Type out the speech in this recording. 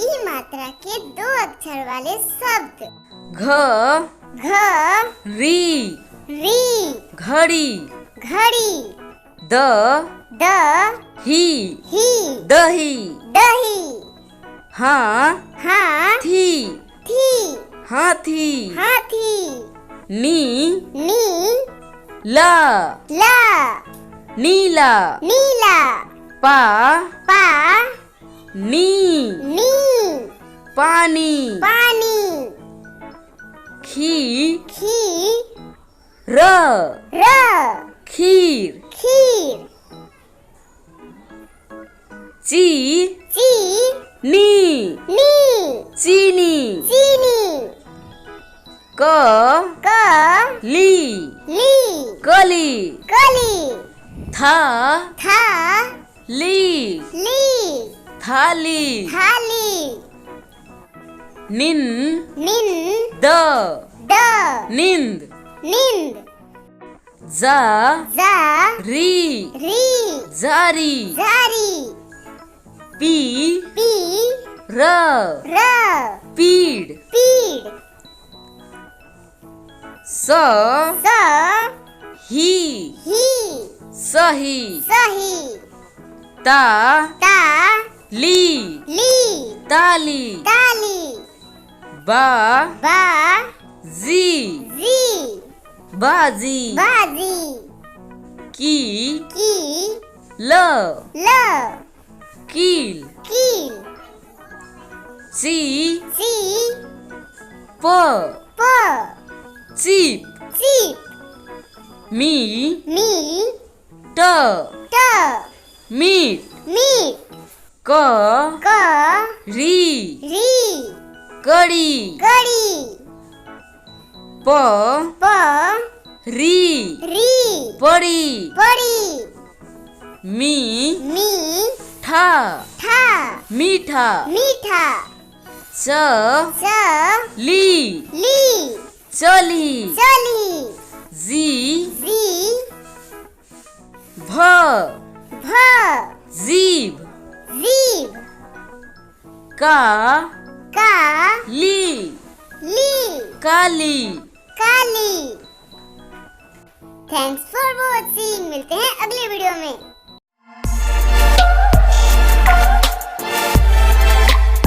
ई मात्रा के 2 अक्षर वाले शब्द घ घ री री घड़ी घड़ी द द ही दही दही हाँ हाथी हाथी हाथी नी नी ला ला नीला नीला पा पा नी नी पानी पानी खी खी र र खीर खीर ची ची नी नी चीनी चीनी क क ली ली कली कली था था ली ली थाली थाली निन निन द द निंद निंद जा जा री री जारी जारी पी पी र र पीड़ पीड़ स स ही ही सही सही ता ता ली ली ताली ताली बा बा जी जी बाजी बाजी की की ल ल कील कील ची ची प प चीप चीप मी मी ट ट मीट मीट क क री री कड़ी कड़ी प प री री पड़ी पड़ी मी मी ठा ठा मीठा मीठा च च ली ली चली चली जी जी भ भ जीभ जीभ का का ली ली काली काली। Thanks for watching. मिलते हैं अगले वीडियो में।